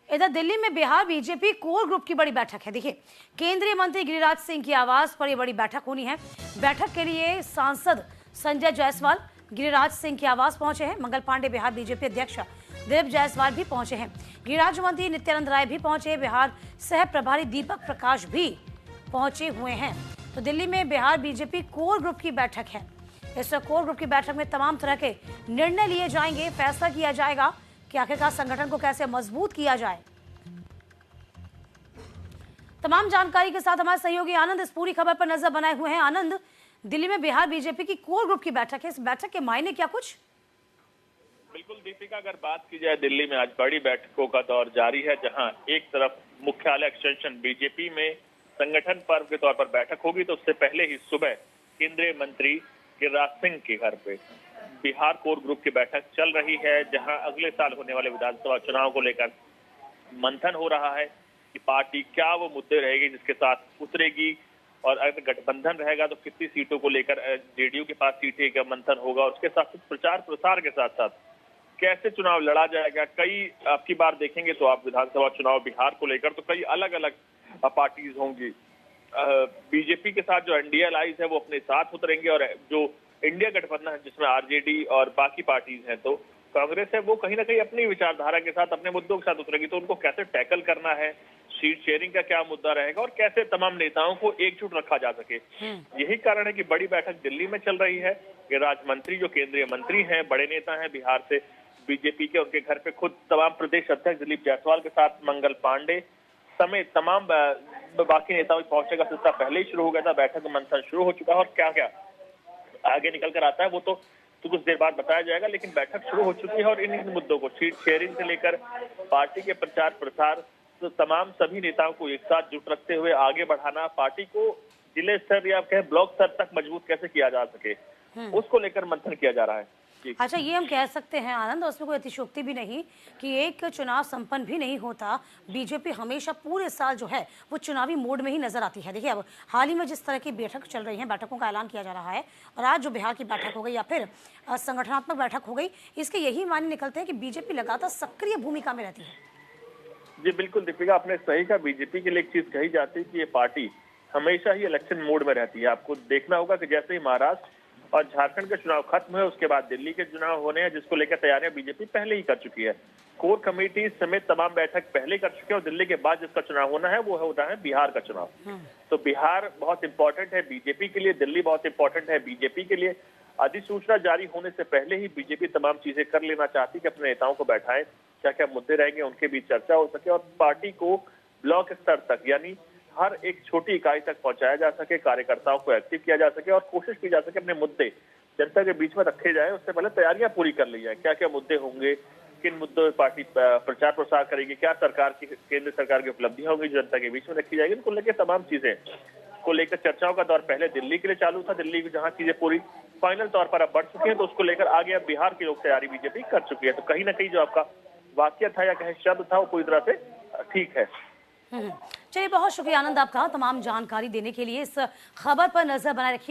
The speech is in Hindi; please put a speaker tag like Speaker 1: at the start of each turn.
Speaker 1: इधर दिल्ली में बिहार बीजेपी कोर ग्रुप की बड़ी बैठक है। देखिए, केंद्रीय मंत्री गिरिराज सिंह की आवास पर यह बड़ी बैठक होनी है। बैठक के लिए सांसद संजय जायसवाल गिरिराज सिंह के आवास पहुंचे हैं। मंगल पांडे बिहार बीजेपी अध्यक्ष दिलीप जायसवाल भी पहुंचे हैं। गृह मंत्री नित्यानंद राय भी पहुंचे। बिहार सह प्रभारी दीपक प्रकाश भी पहुंचे हुए हैं। तो दिल्ली में बिहार बीजेपी कोर ग्रुप की बैठक है। इस कोर ग्रुप की बैठक में तमाम तरह के निर्णय लिए जाएंगे। फैसला किया जाएगा कि आखिरकार संगठन को कैसे मजबूत किया जाए। तमाम जानकारी के साथ हमारे सहयोगी आनंद इस पूरी खबर पर नजर बनाए हुए हैं। आनंद, दिल्ली में बिहार बीजेपी की कोर ग्रुप की बैठक है, इस बैठक के मायने क्या कुछ?
Speaker 2: बिल्कुल दीपिका, अगर बात की जाए दिल्ली में आज बड़ी बैठकों का दौर जारी है, जहां एक तरफ मुख्यालय एक्सटेंशन बीजेपी में संगठन पर्व के तौर पर बैठक होगी, तो उससे पहले ही सुबह केंद्रीय मंत्री गिरिराज सिंह के घर पे बिहार कोर ग्रुप की बैठक चल रही है, जहां अगले साल होने वाले विधानसभा चुनाव को लेकर मंथन हो रहा है कि पार्टी क्या वो मुद्दे रहेगी जिसके साथ उतरेगी, और अगर गठबंधन रहेगा तो कितनी सीटों को लेकर जेडीयू के पास सीटें का मंथन होगा। उसके साथ प्रचार प्रसार के साथ साथ कैसे चुनाव लड़ा जाएगा। कई आपकी बार देखेंगे तो आप विधानसभा चुनाव बिहार को लेकर तो कई अलग अलग पार्टीज होंगी। बीजेपी के साथ जो एनडीए अलाइज है वो अपने साथ उतरेंगे, और जो इंडिया गठबंधन है जिसमें आरजेडी और बाकी पार्टीज हैं, तो कांग्रेस है वो कहीं ना कहीं अपनी विचारधारा के साथ अपने मुद्दों के साथ उतरेगी। तो उनको कैसे टैकल करना है, सीट शेयरिंग का क्या मुद्दा रहेगा, और कैसे तमाम नेताओं को एकजुट रखा जा सके, यही कारण है कि बड़ी बैठक दिल्ली में चल रही है। गिरिराज मंत्री जो केंद्रीय मंत्री हैं, बड़े नेता हैं बिहार से बीजेपी के, उनके घर पे खुद तमाम प्रदेश अध्यक्ष दिलीप जायसवाल के साथ मंगल पांडे समेत तमाम बाकी नेताओं पहुंचने का सिलसिला पहले ही शुरू हो गया था। बैठक मंथन शुरू हो चुका है, और क्या क्या आगे निकल कर आता है वो तो कुछ देर बाद बताया जाएगा, लेकिन बैठक शुरू हो चुकी है। और इन मुद्दों को सीट शेयरिंग से लेकर पार्टी के प्रचार प्रसार, तो तमाम सभी नेताओं को एक साथ जुट रखते हुए आगे बढ़ाना, पार्टी को जिले स्तर या कहें ब्लॉक स्तर तक मजबूत कैसे किया जा सके, उसको लेकर मंथन किया जा रहा है।
Speaker 1: अच्छा, ये हम कह सकते हैं आनंद, उसमें कोई अतिशयोक्ति भी नहीं कि एक चुनाव संपन्न भी नहीं होता। बीजेपी हमेशा पूरे साल जो है वो चुनावी मोड में ही नजर आती है। देखिए, अब हाल ही में जिस तरह की बैठक चल रही है, बैठकों का ऐलान किया जा रहा है, और आज जो बिहार की बैठक हो गई या फिर संगठनात्मक बैठक हो गई, इसके यही मायने निकलते हैं कि बीजेपी लगातार सक्रिय भूमिका में रहती है।
Speaker 2: जी बिल्कुल दीपिका, आपने सही कहा। बीजेपी के लिए एक चीज कही जाती है कि ये पार्टी हमेशा ही इलेक्शन मोड में रहती है। आपको देखना होगा कि जैसे ही महाराष्ट्र और झारखंड के चुनाव खत्म हुए, उसके बाद दिल्ली के चुनाव होने हैं, जिसको लेकर तैयारियां बीजेपी पहले ही कर चुकी है। कोर कमेटी समेत तमाम बैठक पहले कर चुके हैं, और दिल्ली के बाद जिसका चुनाव होना है वो होना है बिहार का चुनाव। तो बिहार बहुत इंपॉर्टेंट है बीजेपी के लिए, दिल्ली बहुत इंपॉर्टेंट है बीजेपी के लिए। अधिसूचना जारी होने से पहले ही बीजेपी तमाम चीजें कर लेना चाहती कि अपने नेताओं को बैठाएं, क्या क्या मुद्दे रहेंगे उनके बीच चर्चा हो सके, और पार्टी को ब्लॉक स्तर तक यानी हर एक छोटी इकाई तक पहुंचाया जा सके, कार्यकर्ताओं को एक्टिव किया जा सके, और कोशिश की जा सके अपने मुद्दे जनता के बीच में रखे जाए। उससे पहले तैयारियां पूरी कर ली जाए, क्या क्या मुद्दे होंगे, किन मुद्दों पर पार्टी प्रचार प्रसार करेगी, क्या सरकार की केंद्र सरकार की उपलब्धियां होंगी जो जनता के बीच में रखी जाएगी, उनको लेकर तमाम चीजें को लेकर चर्चाओं का दौर पहले दिल्ली के लिए चालू था। दिल्ली की जहां चीजें पूरी फाइनल तौर पर अब बढ़ चुकी है, तो उसको लेकर आगे अब बिहार की लोग तैयारी बीजेपी कर चुकी है। तो कहीं ना कहीं जो आपका वाक्य था या कहें शब्द था वो पूरी तरह से ठीक है।
Speaker 1: चलिए, बहुत शुक्रिया आनंद आपका तमाम जानकारी देने के लिए। इस खबर पर नजर बनाए रखिए।